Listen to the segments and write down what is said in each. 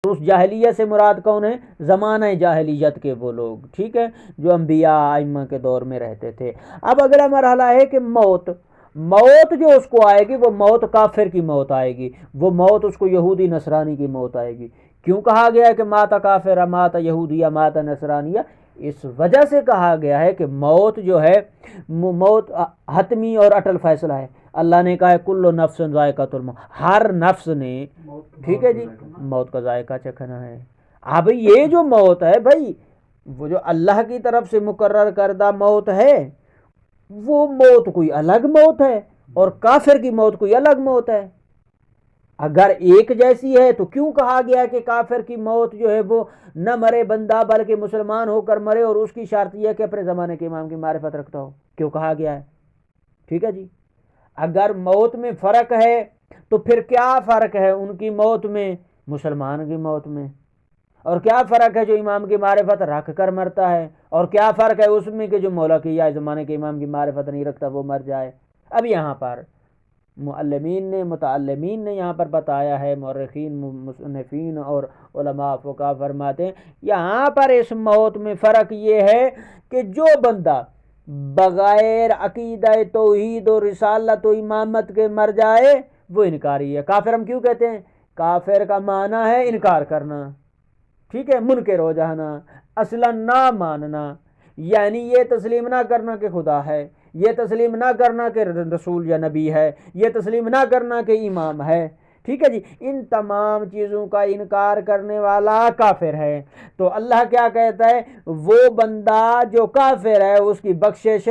اس جاہلیت سے مراد کون ہے؟ زمانہ جاہلیت کے وہ لوگ، ٹھیک ہے، جو انبیاء ائمہ کے دور میں رہتے تھے۔ اب اگلا مرحلہ ہے کہ موت جو اس کو آئے گی وہ موت کافر کی موت آئے گی، وہ موت اس کو یہودی نصرانی کی موت آئے گی۔ کیوں کہا گیا ہے کہ مات کافر مات یہودیہ مات نصرانیہ؟ اس وجہ سے کہا گیا ہے کہ موت جو ہے، موت حتمی اور اٹل فیصلہ ہے۔ اللہ نے کہا ہے کل نفس ذائقۃ الموت، ہر نفس نے، ٹھیک ہے جی، موت کا ذائقہ چکھنا ہے۔ اب یہ جو موت ہے بھائی، وہ جو اللہ کی طرف سے مقرر کردہ موت ہے، وہ موت کوئی الگ موت ہے، اور کافر کی موت کوئی الگ موت ہے۔ اگر ایک جیسی ہے تو کیوں کہا گیا کہ کافر کی موت جو ہے وہ نہ مرے بندہ بلکہ مسلمان ہو کر مرے، اور اس کی شرط یہ ہے کہ اپنے زمانے کے امام کی معرفت رکھتا ہو؟ کیوں کہا گیا ہے؟ ٹھیک ہے جی، اگر موت میں فرق ہے تو پھر کیا فرق ہے ان کی موت میں مسلمان کی موت میں؟ اور کیا فرق ہے جو امام کی معرفت رکھ کر مرتا ہے، اور کیا فرق ہے اس میں کہ جو مولا کی یا زمانے کے امام کی معرفت نہیں رکھتا وہ مر جائے؟ اب یہاں پر متعلمین نے یہاں پر بتایا ہے، مورخین مصنفین اور علماء فقہا فرماتے ہیں یہاں پر اس موت میں فرق یہ ہے کہ جو بندہ بغیر عقیدہ توحید و رسالت و امامت کے مر جائے وہ انکاری ہے۔ کافر ہم کیوں کہتے ہیں؟ کافر کا معنی ہے انکار کرنا، ٹھیک ہے، منکر ہو جانا، اصلا نہ ماننا، یعنی یہ تسلیم نہ کرنا کہ خدا ہے، یہ تسلیم نہ کرنا کہ رسول یا نبی ہے، یہ تسلیم نہ کرنا کہ امام ہے، ٹھیک ہے جی، ان تمام چیزوں کا انکار کرنے والا کافر ہے۔ تو اللہ کیا کہتا ہے؟ وہ بندہ جو کافر ہے اس کی بخشش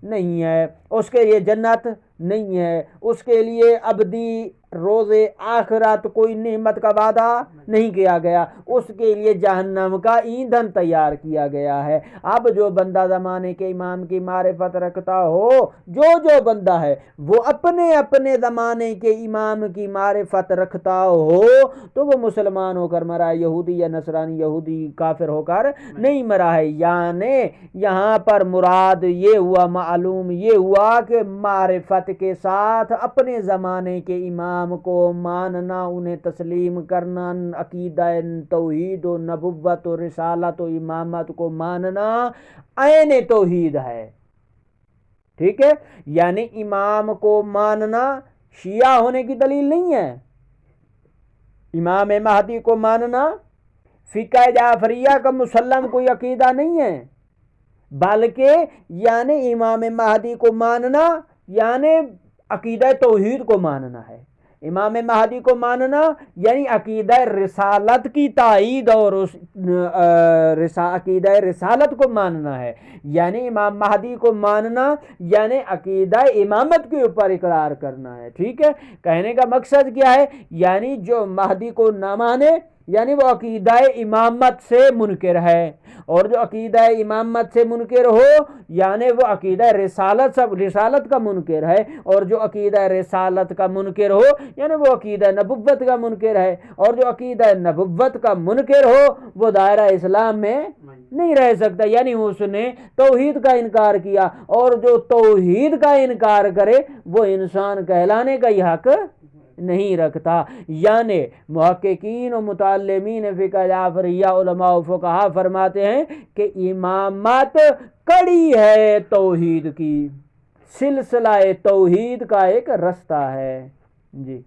نہیں ہے، اس کے لیے جنت نہیں ہے، اس کے لیے ابدی روز آخرت کوئی نعمت کا وعدہ نہیں کیا گیا، اس کے لیے جہنم کا ایندھن تیار کیا گیا ہے۔ اب جو بندہ زمانے کے امام کی معرفت رکھتا ہو، جو بندہ ہے وہ اپنے اپنے زمانے کے امام کی معرفت رکھتا ہو تو وہ مسلمان ہو کر مرا ہے، یہودی یا نصرانی یہودی کافر ہو کر نہیں مرا ہے۔ یعنی یہاں پر مراد یہ ہوا، معلوم یہ ہوا کہ معرفت کے ساتھ اپنے زمانے کے امام کو ماننا، انہیں تسلیم کرنا، عقیدہ توحید و نبوت و رسالت و امامت کو ماننا عین توحید ہے، ٹھیک ہے، یعنی امام کو ماننا شیعہ ہونے کی دلیل نہیں ہے، امام مہدی کو ماننا فقہ جعفریہ کا مسلم کوئی عقیدہ نہیں ہے، بلکہ یعنی امام مہدی کو ماننا یعنی عقیدہ توحید کو ماننا ہے۔ امام مہدی کو ماننا یعنی عقیدہ رسالت کی تائید اور عقیدہ رسالت کو ماننا ہے، یعنی امام مہدی کو ماننا یعنی عقیدہ امامت کے اوپر اقرار کرنا ہے، ٹھیک ہے۔ کہنے کا مقصد کیا ہے؟ یعنی جو مہدی کو نہ مانے یعنی وہ عقیدہ امامت سے منکر ہے، اور جو عقیدہ امامت سے منکر ہو یعنی وہ عقیدہ رسالت کا منکر ہے، اور جو عقیدہ رسالت کا منکر ہو یعنی وہ عقیدہ نبوت کا منکر ہے، اور جو عقیدہ نبوت کا منکر ہو وہ دائرہ اسلام میں نہیں رہ سکتا، یعنی اس نے توحید کا انکار کیا، اور جو توحید کا انکار کرے وہ انسان کہلانے کا ہی حق نہیں رکھتا۔ یعنی محققین و متعلمین فقہ جعفریہ علماء و فقہا فرماتے ہیں کہ امامت کڑی ہے توحید کی، سلسلہ توحید کا ایک رستہ ہے جی۔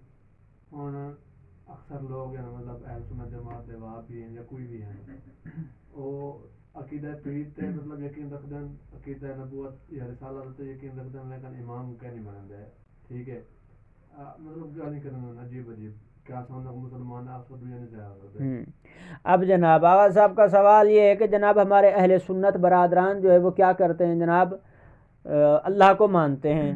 اکثر لوگ مطلب اہل سنت جماعت وہابی ہیں یا کوئی بھی ہیں، وہ عقیدہ توحید تے مطلب یقین رکھدن، عقیدہ نبوت یا رسالت تے یقین رکھدن، لیکن امام کہیں نہیں مانتے ہیں، ٹھیک ہے، مطلب گالی کرنا عجیب کیا سمجھنا مسلمان آپ کو دنیا نہیں جایا کرتے۔ اب جناب آغا صاحب کا سوال یہ ہے کہ جناب ہمارے اہل سنت برادران جو ہے وہ کیا کرتے ہیں جناب؟ اللہ کو مانتے ہیں،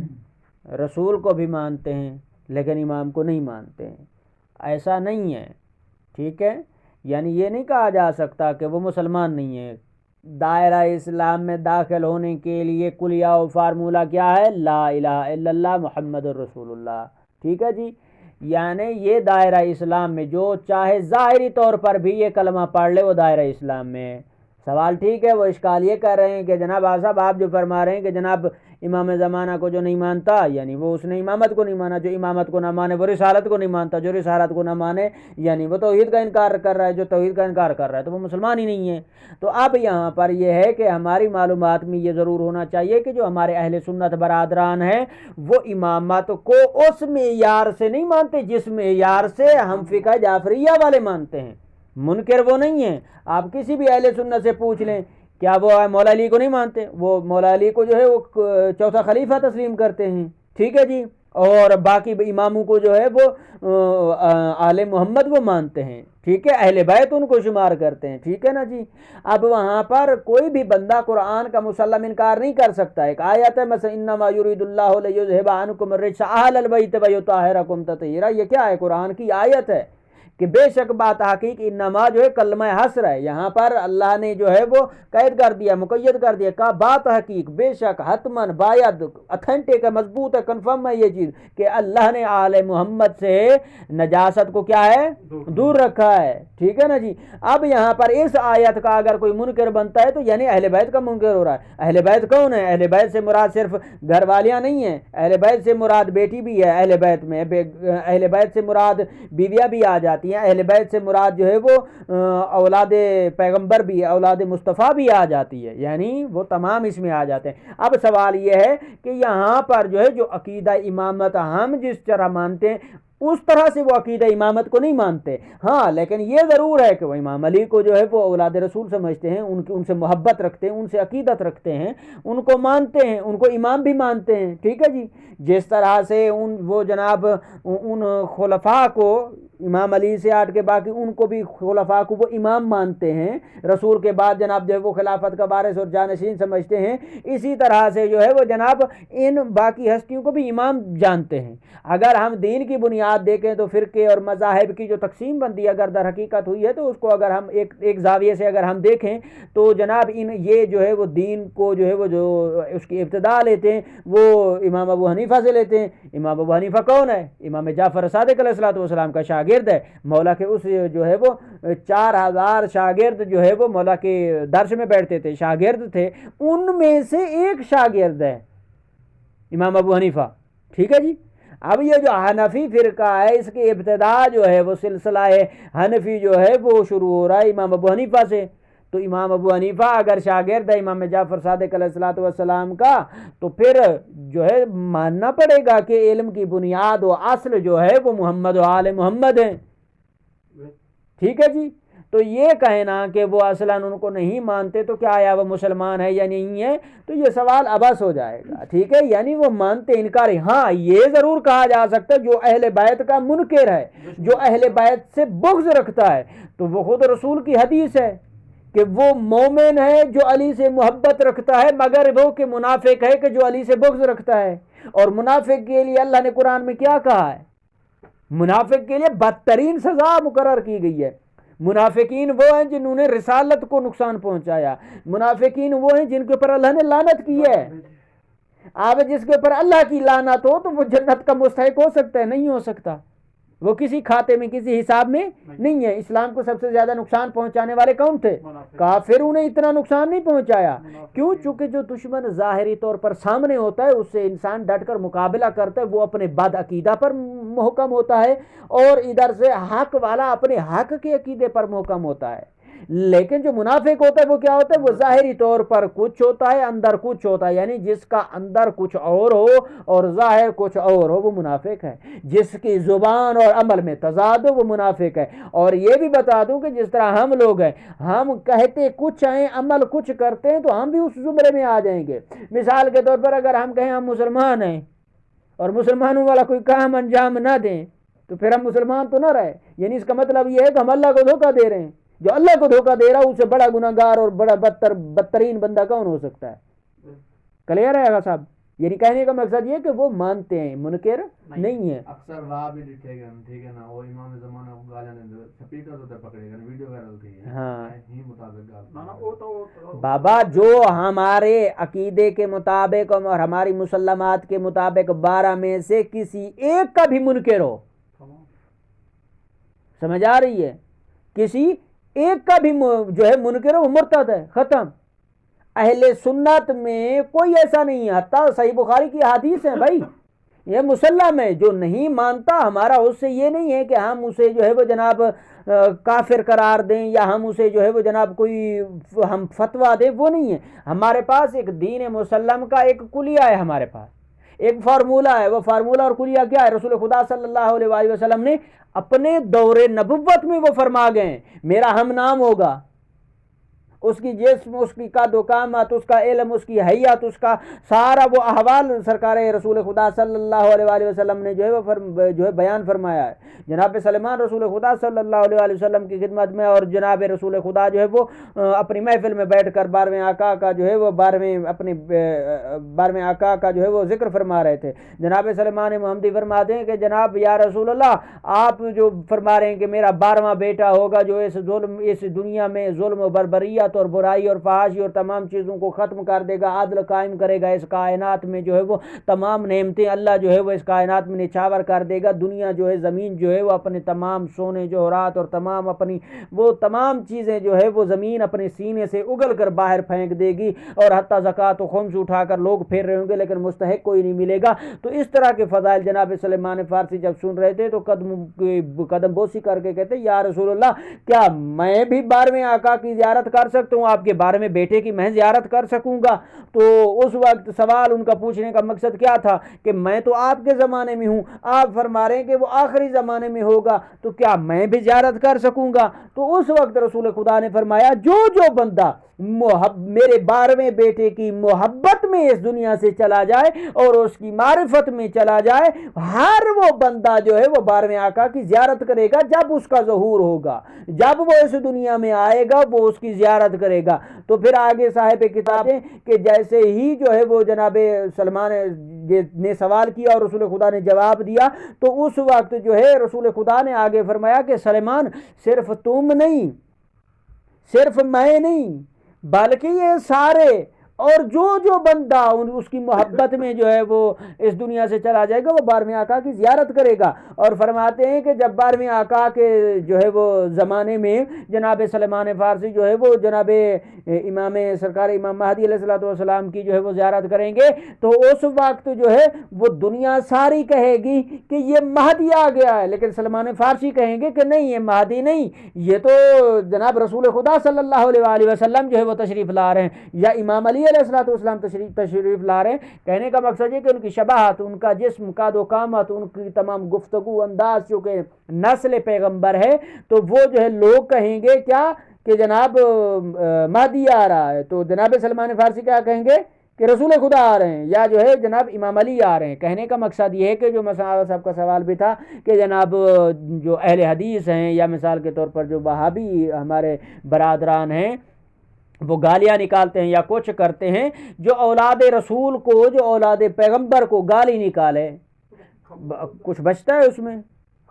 رسول کو بھی مانتے ہیں، لیکن امام کو نہیں مانتے ہیں۔ ایسا نہیں ہے، ٹھیک ہے، یعنی یہ نہیں کہا جا سکتا کہ وہ مسلمان نہیں ہے۔ دائرہ اسلام میں داخل ہونے کے لیے کلیہ و فارمولہ کیا ہے؟ لا الہ الا اللہ محمد الرسول اللہ، ٹھیک ہے جی، یعنی یہ دائرہ اسلام میں جو چاہے ظاہری طور پر بھی یہ کلمہ پڑھ لے وہ دائرہ اسلام میں ہے۔ سوال ٹھیک ہے، وہ اشکال یہ کر رہے ہیں کہ جناب صاحب آپ جو فرما رہے ہیں کہ جناب امام زمانہ کو جو نہیں مانتا یعنی وہ اس نے امامت کو نہیں مانا، جو امامت کو نہ مانے وہ رسالت کو نہیں مانتا، جو رسالت کو نہ مانے یعنی وہ توحید کا انکار کر رہا ہے، جو توحید کا انکار کر رہا ہے تو وہ مسلمان ہی نہیں ہے۔ تو اب یہاں پر یہ ہے کہ ہماری معلومات میں یہ ضرور ہونا چاہیے کہ جو ہمارے اہل سنت برادران ہیں وہ امامت کو اس معیار سے نہیں مانتے جس معیار سے ہم فقہ جعفریہ والے مانتے ہیں، منکر وہ نہیں ہیں۔ آپ کسی بھی اہل سنت سے پوچھ لیں کیا وہ مولا علی کو نہیں مانتے، وہ مولا علی کو جو ہے وہ چوتھا خلیفہ تسلیم کرتے ہیں، ٹھیک ہے جی، اور باقی اماموں کو جو ہے وہ آل محمد وہ مانتے ہیں، ٹھیک ہے، اہل بیت ان کو شمار کرتے ہیں، ٹھیک ہے نا جی۔ اب وہاں پر کوئی بھی بندہ قرآن کا مسلم انکار نہیں کر سکتا۔ ایک آیت ہے مثلا انما یرید اللہ لیذھب عنکم الرجس اہل البیت ویطہرکم تطہیرا، یہ کیا ہے؟ قرآن کی آیت ہے کہ بے شک بات حقیق انما جو ہے کلمہ حسر ہے، یہاں پر اللہ نے جو ہے وہ قید کر دیا، مقید کر دیا، کہا بات حقیق بے شک حتماً باید اتھینٹک ہے، مضبوط ہے، کنفرم ہے یہ چیز کہ اللہ نے آل محمد سے نجاست کو کیا ہے؟ دور رکھا ہے، ٹھیک ہے نا جی۔ اب یہاں پر اس آیت کا اگر کوئی منکر بنتا ہے تو یعنی اہل بیت کا منکر ہو رہا ہے۔ اہل بیت کون ہے؟ اہل بیت سے مراد صرف گھر والیاں نہیں ہیں، اہل بیت سے مراد بیٹی بھی ہے، اہل بیت میں اہل بیت سے مراد بیویاں بھی آ جاتی، اہل بیت سے مراد جو ہے وہ اولاد پیغمبر بھی، اولاد مصطفیٰ بھی آ جاتی ہے، یعنی وہ تمام اس میں آ جاتے ہیں۔ اب سوال یہ ہے کہ یہاں پر جو ہے جو عقیدہ امامت ہم جس طرح مانتے ہیں اس طرح سے وہ عقیدہ امامت کو نہیں مانتے، ہاں لیکن یہ ضرور ہے کہ وہ امام علی کو جو ہے وہ اولاد رسول سمجھتے ہیں، ان سے محبت رکھتے ہیں، ان سے عقیدت رکھتے ہیں، ان کو مانتے ہیں، ان کو امام بھی مانتے ہیں، ٹھیک ہے جی۔ جس طرح سے وہ جناب ان خلفاء کو امام علی سے ہٹ کے باقی ان کو بھی خلفاء کو وہ امام مانتے ہیں، رسول کے بعد جناب جو ہے وہ خلافت کا وارث اور جانشین سمجھتے ہیں، اسی طرح سے جو ہے وہ جناب ان باقی ہستیوں کو بھی امام جانتے ہیں۔ اگر ہم دین کی بنیاد دیکھیں تو فرقے اور مذاہب کی جو تقسیم بندی اگر در حقیقت ہوئی ہے تو اس کو اگر ہم ایک زاویے سے اگر ہم دیکھیں تو جناب یہ جو ہے وہ دین کو جو ہے وہ جو اس کی ابتدا لیتے ہیں وہ امام ابو حنیفہ سے لیتے ہیں۔ امام ابو حنیفہ کون ہے؟ امام جعفر صادق علیہ الصلوۃ والسلام کا شاگرد ہے، مولا کے اس جو ہے وہ 4000 شاگرد جو ہے وہ مولا کے درس میں بیٹھتے تھے، شاگرد تھے، ان میں سے ایک شاگرد ہے امام ابو حنیفہ، ٹھیک ہے جی۔ اب یہ جو حنفی فرقہ ہے اس کی ابتدا جو ہے وہ سلسلہ حنفی جو ہے وہ شروع ہو رہا ہے امام ابو حنیفہ سے، تو امام ابو حنیفہ اگر شاگرد ہے امام جعفر صادق علیہ الصلوۃ والسلام کا تو پھر جو ہے ماننا پڑے گا کہ علم کی بنیاد و اصل جو ہے وہ محمد و آل محمد ہیں، ٹھیک ہے جی۔ تو یہ کہنا کہ وہ اصلاً ان کو نہیں مانتے تو کیا آیا وہ مسلمان ہے یا نہیں ہے، تو یہ سوال عبث ہو جائے گا، ٹھیک ہے، یعنی وہ مانتے انکار، ہاں یہ ضرور کہا جا سکتا ہے جو اہل بیت کا منکر ہے، جو اہل بیت سے بغض رکھتا ہے، تو وہ خود رسول کی حدیث ہے کہ وہ مومن ہے جو علی سے محبت رکھتا ہے مگر وہ کہ منافق ہے کہ جو علی سے بغض رکھتا ہے، اور منافق کے لیے اللہ نے قرآن میں کیا کہا ہے؟ منافق کے لیے بدترین سزا مقرر کی گئی ہے۔ منافقین وہ ہیں جنہوں نے رسالت کو نقصان پہنچایا، منافقین وہ ہیں جن کے اوپر اللہ نے لعنت کی ہے۔ اب جس کے اوپر اللہ کی لعنت ہو تو وہ جنت کا مستحق ہو سکتا ہے؟ نہیں ہو سکتا، وہ کسی کھاتے میں کسی حساب میں نہیں ہے۔ اسلام کو سب سے زیادہ نقصان پہنچانے والے کون تھے؟ کافروں نے اتنا نقصان نہیں پہنچایا، کیوں؟ چونکہ جو دشمن ظاہری طور پر سامنے ہوتا ہے اس سے انسان ڈٹ کر مقابلہ کرتا ہے، وہ اپنے بد عقیدہ پر محکم ہوتا ہے، اور ادھر سے حق والا اپنے حق کے عقیدے پر محکم ہوتا ہے۔ لیکن جو منافق ہوتا ہے وہ کیا ہوتا ہے؟ وہ ظاہری طور پر کچھ ہوتا ہے، اندر کچھ ہوتا ہے، یعنی جس کا اندر کچھ اور ہو اور ظاہر کچھ اور ہو وہ منافق ہے، جس کی زبان اور عمل میں تضاد ہو وہ منافق ہے۔ اور یہ بھی بتا دوں کہ جس طرح ہم لوگ ہیں، ہم کہتے کچھ ہیں عمل کچھ کرتے ہیں تو ہم بھی اس زمرے میں آ جائیں گے۔ مثال کے طور پر اگر ہم کہیں ہم مسلمان ہیں اور مسلمانوں والا کوئی کام انجام نہ دیں تو پھر ہم مسلمان تو نہ رہے، یعنی اس کا مطلب یہ ہے کہ ہم اللہ کو دھوکہ دے رہے ہیں۔ جو اللہ کو دھوکہ دے رہا ہے اس سے بڑا گناہگار اور بڑا بدترین بندہ کون ہو سکتا ہے؟ کلیئر ہے آغا صاحب؟ یعنی کہنے کا مقصد یہ کہ وہ مانتے ہیں، منکر نہیں ہے۔ اکثر وہاں بھی ٹھیک ہے نا، وہ امام زمانہ گالیاں نے سپیکر ہوتے پکڑے گا، ویڈیو وائرل تھی ہے، ہاں ہی مطابق بابا جو ہمارے عقیدے کے مطابق اور ہماری مسلمات کے مطابق 12 میں سے کسی ایک کا بھی منکر ہو، سمجھ آ رہی ہے؟ کسی ایک کا بھی جو ہے منکر ہو وہ مرتد ہے، ختم۔ اہل سنت میں کوئی ایسا نہیں ہے، حتیٰ صحیح بخاری کی حدیث ہیں بھائی، یہ مسلم ہے، جو نہیں مانتا ہمارا اس سے یہ نہیں ہے کہ ہم اسے جو ہے وہ جناب کافر قرار دیں یا ہم اسے جو ہے وہ جناب کوئی ہم فتویٰ دیں، وہ نہیں ہے۔ ہمارے پاس ایک دین مسلم کا ایک کلیہ ہے، ہمارے پاس ایک فارمولہ ہے، وہ فارمولہ اور کلیہ کیا ہے؟ رسول خدا صلی اللہ علیہ وآلہ وسلم نے اپنے دور نبوت میں وہ فرما گئے ہیں، میرا ہم نام ہوگا، اس کی جسم، اس کی قد و قامت، اس کا علم، اس کی حیات، اس کا سارا وہ احوال سرکار رسول خدا صلی اللہ علیہ وآلہ وسلم نے جو ہے بیان فرمایا ہے۔ جناب سلیمان رسول خدا صلی اللہ علیہ وآلہ وسلم کی خدمت میں اور جناب رسول خدا جو ہے وہ اپنی محفل میں بیٹھ کر 12ویں آقا کا جو ہے وہ 12ویں آقا کا جو ہے وہ ذکر فرما رہے تھے۔ جناب سلیمان محمدی فرماتے ہیں کہ جناب یا رسول اللہ، آپ جو فرما رہے ہیں کہ میرا 12واں بیٹا ہوگا جو اس دنیا میں ظلم و بربریت اور برائی اور فحاشی اور تمام چیزوں کو ختم کر دے گا، عدل قائم کرے گا، اس کائنات میں جو ہے وہ تمام نعمتیں اللہ جو ہے وہ اس کائنات میں نچھاور کر دے گا، دنیا جو ہے زمین جو ہے وہ اپنے تمام سونے جوہرات اور تمام اپنی وہ تمام چیزیں جو ہے وہ زمین اپنے سینے سے اگل کر باہر پھینک دے گی، اور حتیٰ زکوٰۃ و خمس اٹھا کر لوگ پھیر رہے ہوں گے لیکن مستحق کوئی نہیں ملے گا۔ تو اس طرح کے فضائل جناب سلیمان فارسی جب سن رہے تھے تو قدم بوسی کر کے کہتے یا رسول اللہ، کیا میں بھی 12ویں آقا کی زیارت کر سکتا ہوں؟ آپ کے 12ویں بیٹے کی میں زیارت کر سکوں گا؟ تو اس وقت سوال ان کا پوچھنے کا مقصد کیا تھا کہ میں تو آپ کے زمانے میں ہوں، آپ فرما رہے ہیں کہ وہ آخری زمانے میں ہوگا، تو کیا میں بھی زیارت کر سکوں گا؟ تو اس وقت رسول خدا نے فرمایا جو بندہ میرے 12ویں بیٹے کی محبت میں اس دنیا سے چلا جائے اور اس کی معرفت میں چلا جائے، ہر وہ بندہ جو ہے وہ 12ویں آقا کی زیارت کرے گا جب اس کا ظہور ہوگا، جب وہ اس دنیا میں آئے گا وہ اس کی زیارت کرے گا۔ تو پھر آگے صاحب کتابیں کہ جیسے ہی جو ہے وہ جناب سلمان نے سوال کیا اور رسول خدا نے جواب دیا، تو اس وقت جو ہے رسول خدا نے آگے فرمایا کہ سلیمان، صرف تم نہیں، صرف میں نہیں، بلکہ یہ سارے اور جو بندہ اس کی محبت میں جو ہے وہ اس دنیا سے چلا جائے گا وہ 12ویں آقا کی زیارت کرے گا۔ اور فرماتے ہیں کہ جب 12ویں آقا کے جو ہے وہ زمانے میں جناب سلیمان فارسی جو ہے وہ جناب امام سرکار امام مہدی علیہ السلام کی جو ہے وہ زیارت کریں گے، تو اس وقت جو ہے وہ دنیا ساری کہے گی کہ یہ مہدی آ گیا ہے، لیکن سلیمان فارسی کہیں گے کہ نہیں، یہ مہدی نہیں، یہ تو جناب رسول خدا صلی اللہ علیہ وآلہ وسلم جو ہے وہ تشریف لا رہے ہیں، یا امام علی علیہ السلام تشریف لا رہے ہیں۔ کہنے کا مقصد یہ کہ ان کی شباہت، ان کا جسم، قد و قامت، ان کی تمام گفتگو انداز چونکہ نسل پیغمبر ہے، تو وہ جو ہے لوگ کہیں گے کیا کہ جناب مہدی آ رہا ہے، تو جناب سلمان فارسی کیا کہیں گے کہ رسول خدا آ رہے ہیں، یا جو ہے جناب امام علی آ رہے ہیں۔ کہنے کا مقصد یہ ہے کہ جو مسائل صاحب کا سوال بھی تھا کہ جناب جو اہل حدیث ہیں یا مثال کے طور پر جو وہابی ہمارے برادران ہیں وہ گالیاں نکالتے ہیں یا کچھ کرتے ہیں، جو اولاد رسول کو، جو اولاد پیغمبر کو گالی نکالے، کچھ بچتا ہے اس میں؟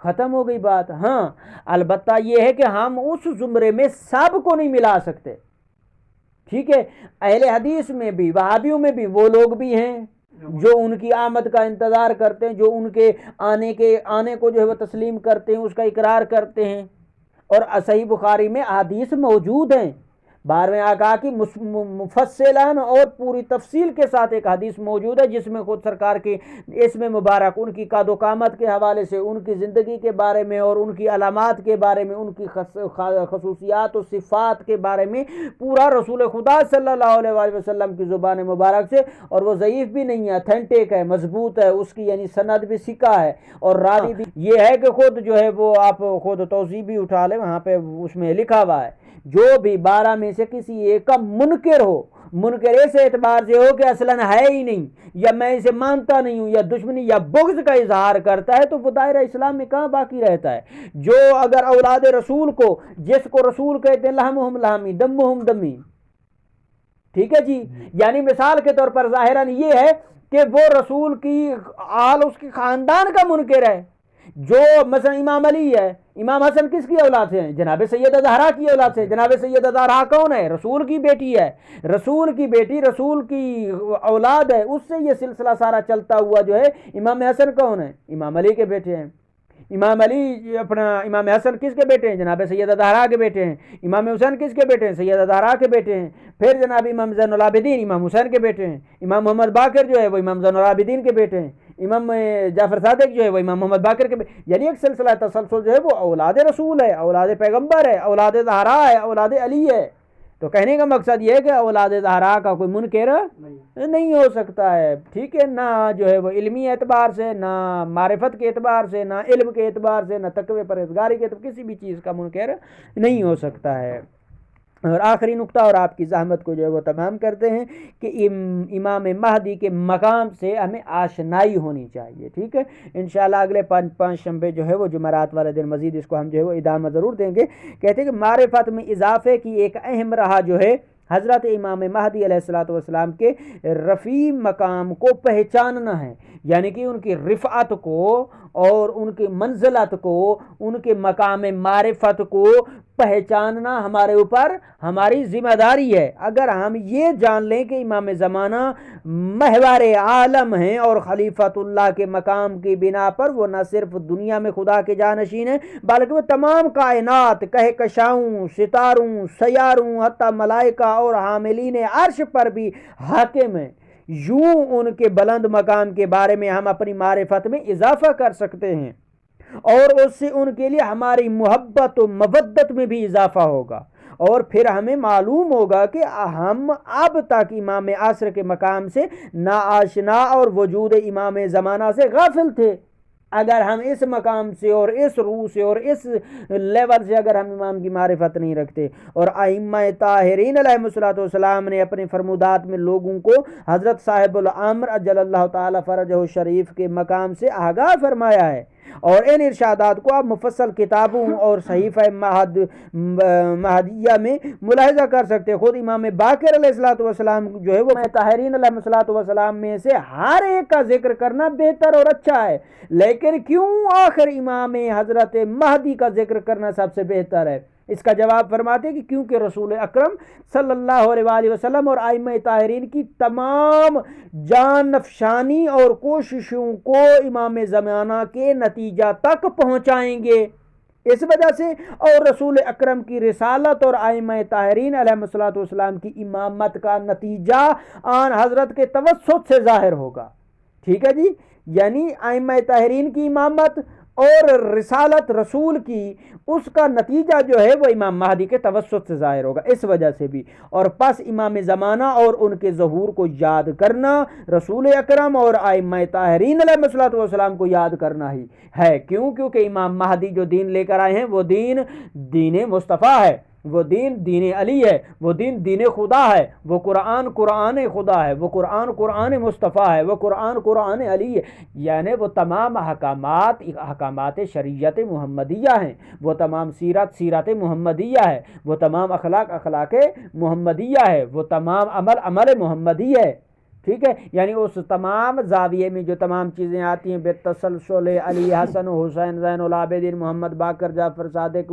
ختم ہو گئی بات۔ ہاں البتہ یہ ہے کہ ہم اس زمرے میں سب کو نہیں ملا سکتے، ٹھیک ہے؟ اہل حدیث میں بھی، وہابیوں میں بھی وہ لوگ بھی ہیں جو ان کی آمد کا انتظار کرتے ہیں، جو ان کے آنے کو جو ہے وہ تسلیم کرتے ہیں، اس کا اقرار کرتے ہیں، اور صحیح بخاری میں احادیث موجود ہیں، 12ویں آقا کی مفصلاً اور پوری تفصیل کے ساتھ ایک حدیث موجود ہے جس میں خود سرکار کی اسم مبارک، ان کی قد و قامت کے حوالے سے، ان کی زندگی کے بارے میں اور ان کی علامات کے بارے میں، ان کی خصوصیات و صفات کے بارے میں پورا رسول خدا صلی اللہ علیہ وآلہ وسلم کی زبان مبارک سے، اور وہ ضعیف بھی نہیں ہے، اتھینٹک ہے، مضبوط ہے، اس کی یعنی سند بھی ثقہ ہے، اور راوی بھی یہ ہے کہ خود جو ہے وہ آپ خود توضیح بھی اٹھا لیں، وہاں پہ اس میں لکھا ہوا ہے جو بھی 12 میں سے کسی ایک کا منکر ہو، منکر اس اعتبار سے ہو کہ اصلاً ہے ہی نہیں، یا میں اسے مانتا نہیں ہوں، یا دشمنی یا بغض کا اظہار کرتا ہے، تو وہ دائرہ اسلام میں کہاں باقی رہتا ہے؟ جو اگر اولاد رسول کو، جس کو رسول کہتے ہیں لحمہم لحمی دمہم دمی، ٹھیک ہے جی، یعنی مثال کے طور پر ظاہراً یہ ہے کہ وہ رسول کی آل، اس کے خاندان کا منکر ہے۔ جو مثلا امام علی ہے، امام حسن کس کی اولاد سے ہیں؟ جناب سیدہ زہرا کی اولاد سے۔ جناب سیدہ زہرا کون ہے؟ رسول کی بیٹی ہے، رسول کی بیٹی رسول کی اولاد ہے، اس سے یہ سلسلہ سارا چلتا ہوا جو ہے۔ امام حسن کون ہے؟ امام علی کے بیٹے ہیں۔ امام علی اپنا امام حسن کس کے بیٹے ہیں؟ جناب سیدہ زہرا کے بیٹے ہیں۔ امام حسین کس کے بیٹے ہیں؟ سیدہ زہرا کے بیٹے ہیں۔ پھر جناب امام زین العابدین امام حسین کے بیٹے ہیں۔ امام محمد باقر جو ہے وہ امام زین العابدین کے بیٹے ہیں۔ امام جعفر صادق جو ہے وہ امام محمد باقر کے بیٹے، یعنی ایک سلسلہ تسلسل جو ہے وہ اولاد رسول ہے، اولاد پیغمبر ہے، اولاد زہرا ہے، اولاد علی ہے۔ تو کہنے کا مقصد یہ ہے کہ اولاد زہرا کا کوئی منکر نہیں ہو سکتا ہے، ٹھیک ہے، نہ جو ہے وہ علمی اعتبار سے، نہ معرفت کے اعتبار سے، نہ علم کے اعتبار سے، نہ تقوی پرہیزگاری کے اعتبار، کسی بھی چیز کا منکر نہیں ہو سکتا ہے۔ اور آخری نقطہ اور آپ کی زحمت کو جو ہے وہ تمام کرتے ہیں کہ امام مہدی کے مقام سے ہمیں آشنائی ہونی چاہیے، ٹھیک ہے۔ انشاءاللہ اگلے پانچ شنبے جو ہے وہ جمعرات والے دن مزید اس کو ہم جو ہے وہ ادامہ ضرور دیں گے۔ کہتے ہیں کہ معرفت میں اضافے کی ایک اہم راہ جو ہے حضرت امام مہدی علیہ السلام کے رفیع مقام کو پہچاننا ہے، یعنی کہ ان کی رفعت کو اور ان کی منزلت کو، ان کے مقام معرفت کو پہچاننا ہمارے اوپر ہماری ذمہ داری ہے۔ اگر ہم یہ جان لیں کہ امام زمانہ محور عالم ہیں اور خلیفۃ اللہ کے مقام کی بنا پر وہ نہ صرف دنیا میں خدا کے جانشین ہیں بلکہ وہ تمام کائنات، کہکشاؤں، ستاروں، سیاروں، حتی ملائکہ اور حاملین عرش پر بھی حاکم ہیں، یوں ان کے بلند مقام کے بارے میں ہم اپنی معرفت میں اضافہ کر سکتے ہیں، اور اس سے ان کے لیے ہماری محبت و مودت میں بھی اضافہ ہوگا، اور پھر ہمیں معلوم ہوگا کہ ہم اب تک امام عصر کے مقام سے ناآشنا اور وجود امام زمانہ سے غافل تھے۔ اگر ہم اس مقام سے اور اس روح سے اور اس لیول سے اگر ہم امام کی معرفت نہیں رکھتے، اور ائمہ طاہرین علیہ السلام نے اپنے فرمودات میں لوگوں کو حضرت صاحب الامر اجل اللہ تعالی فرجہ الشریف کے مقام سے آگاہ فرمایا ہے، اور ان ارشادات کو آپ مفصل کتابوں اور صحیفہ مہدیہ میں ملاحظہ کر سکتے ہیں۔ خود امام باقر علیہ السلام جو ہے وہ طاہرین علیہ السلام میں سے ہر ایک کا ذکر کرنا بہتر اور اچھا ہے، لیکن کیوں آخر امام حضرت مہدی کا ذکر کرنا سب سے بہتر ہے؟ اس کا جواب فرماتے ہیں کہ کیونکہ رسول اکرم صلی اللہ علیہ وآلہ وسلم اور ائمہ طاہرین کی تمام جان افشانی اور کوششوں کو امام زمانہ کے نتیجہ تک پہنچائیں گے، اس وجہ سے، اور رسول اکرم کی رسالت اور ائمہ طاہرین علیہ السلام کی امامت کا نتیجہ آن حضرت کے توسط سے ظاہر ہوگا، ٹھیک ہے جی، یعنی ائمہ طاہرین کی امامت اور رسالت رسول کی، اس کا نتیجہ جو ہے وہ امام مہدی کے توسط سے ظاہر ہوگا، اس وجہ سے بھی، اور پس امام زمانہ اور ان کے ظہور کو یاد کرنا رسول اکرم اور ائمہ طاہرین علیہ السلام کو یاد کرنا ہی ہے، کیونکہ امام مہدی جو دین لے کر آئے ہیں وہ دین مصطفیٰ ہے، وہ دین علی ہے، وہ دین خدا ہے، وہ قرآن خدا ہے، وہ قرآن مصطفیٰ ہے، وہ قرآن علی ہے، یعنی وہ تمام احکامات شریعت محمدیہ ہیں، وہ تمام سیرت محمدیہ ہے، وہ تمام اخلاق محمدیہ ہے، وہ تمام عمل محمدی ہے، ٹھیک ہے، یعنی اس تمام زاویے میں جو تمام چیزیں آتی ہیں بالتسلسل علی حسن حسین زین العابدین محمد باقر جعفر صادق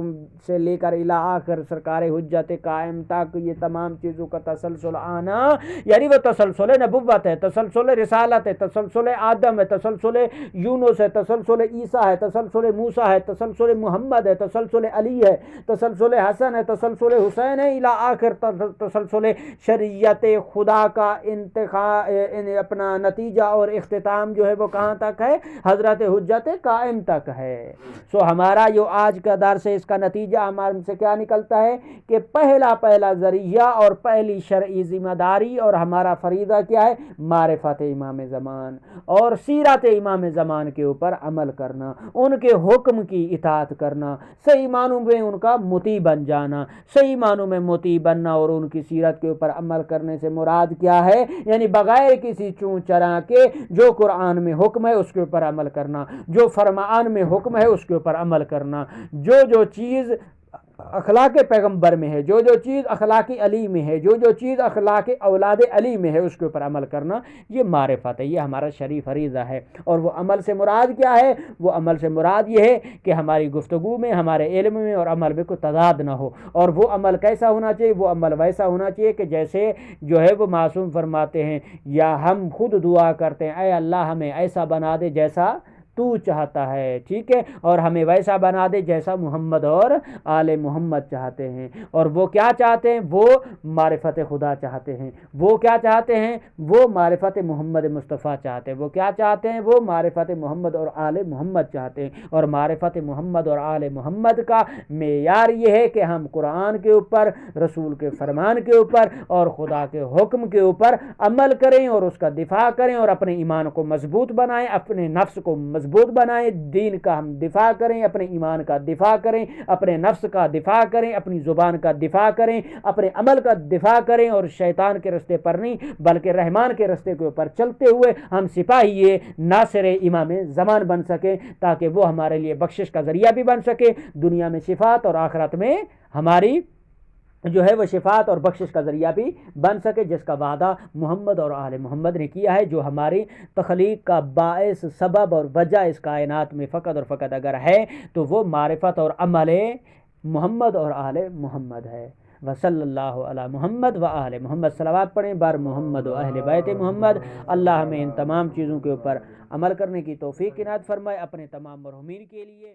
سے لے کر الی آخر سرکار حجت قائم تک، یہ تمام چیزوں کا تسلسل آنا، یعنی وہ تسلسل نبوت ہے، تسلسل رسالت ہے، تسلسل آدم ہے، تسلسل یونس ہے، تسلسل عیسیٰ ہے، تسلسل موسیٰ ہے، تسلسل محمد ہے، تسلسل علی ہے، تسلسل حسن ہے، تسلسل حسین ہے، الی آخر تسلسل شریعت خدا کا انتخاب اپنا نتیجہ اور اختتام جو ہے وہ کہاں تک ہے؟ حضرت حجت قائم تک ہے۔ سو ہمارا جو آج کا درس ہے، اس کا نتیجہ ہمارے سے کیا نکلتا ہے کہ پہلا ذریعہ اور پہلی شرعی ذمہ داری اور ہمارا فریضہ کیا ہے؟ معرفت امام زمان اور سیرت امام زمان کے اوپر عمل کرنا، ان کے حکم کی اطاعت کرنا، صحیح معنوں میں ان کا مطیع بن جانا، صحیح معنوں میں مطیع بننا، اور ان کی سیرت کے اوپر عمل کرنے سے مراد کیا ہے؟ یعنی بغیر کسی چون چرا کے جو قرآن میں حکم ہے اس کے اوپر عمل کرنا، جو فرمان میں حکم ہے اس کے اوپر عمل کرنا، جو چیز اخلاق پیغمبر میں ہے، جو چیز اخلاق علی میں ہے، جو چیز اخلاق اولاد علی میں ہے، اس کے اوپر عمل کرنا، یہ معرفت ہے، یہ ہمارا شرعی فریضہ ہے۔ اور وہ عمل سے مراد کیا ہے؟ وہ عمل سے مراد یہ ہے کہ ہماری گفتگو میں، ہمارے علم میں اور عمل میں کوئی تضاد نہ ہو، اور وہ عمل کیسا ہونا چاہیے؟ وہ عمل ویسا ہونا چاہیے کہ جیسے جو ہے وہ معصوم فرماتے ہیں، یا ہم خود دعا کرتے ہیں، اے اللہ ہمیں ایسا بنا دے جیسا تو چاہتا ہے، ٹھیک ہے، اور ہمیں ویسا بنا دے جیسا محمد اور آل محمد چاہتے ہیں۔ اور وہ کیا چاہتے ہیں؟ وہ معرفت خدا چاہتے ہیں۔ وہ کیا چاہتے ہیں؟ وہ معرفت محمد مصطفیٰ چاہتے ہیں۔ وہ کیا چاہتے ہیں؟ وہ معرفت محمد اور آل محمد چاہتے ہیں۔ اور معرفت محمد اور آل محمد کا معیار یہ ہے کہ ہم قرآن کے اوپر، رسول کے فرمان کے اوپر اور خدا کے حکم کے اوپر عمل کریں اور اس کا دفاع کریں اور اپنے ایمان کو مضبوط بنائیں، اپنے نفس کو مضبوط بنائیں، دین کا ہم دفاع کریں، اپنے ایمان کا دفاع کریں، اپنے نفس کا دفاع کریں، اپنی زبان کا دفاع کریں، اپنے عمل کا دفاع کریں، اور شیطان کے رستے پر نہیں بلکہ رحمان کے رستے کے اوپر چلتے ہوئے ہم سپاہی ناصر امام زمان بن سکیں، تاکہ وہ ہمارے لیے بخشش کا ذریعہ بھی بن سکے، دنیا میں شفاعت اور آخرت میں ہماری جو ہے وہ شفاعت اور بخشش کا ذریعہ بھی بن سکے، جس کا وعدہ محمد اور آل محمد نے کیا ہے، جو ہماری تخلیق کا باعث، سبب اور وجہ اس کائنات میں فقط اور فقط اگر ہے تو وہ معرفت اور عمل محمد اور آل محمد ہے۔ وصلی اللہ علی محمد و آل محمد، صلوات پڑھیں بر محمد و اہل بیت محمد۔ اللہ ہمیں ان تمام چیزوں کے اوپر عمل کرنے کی توفیق عنایت فرمائے، اپنے تمام مرحومین کے لیے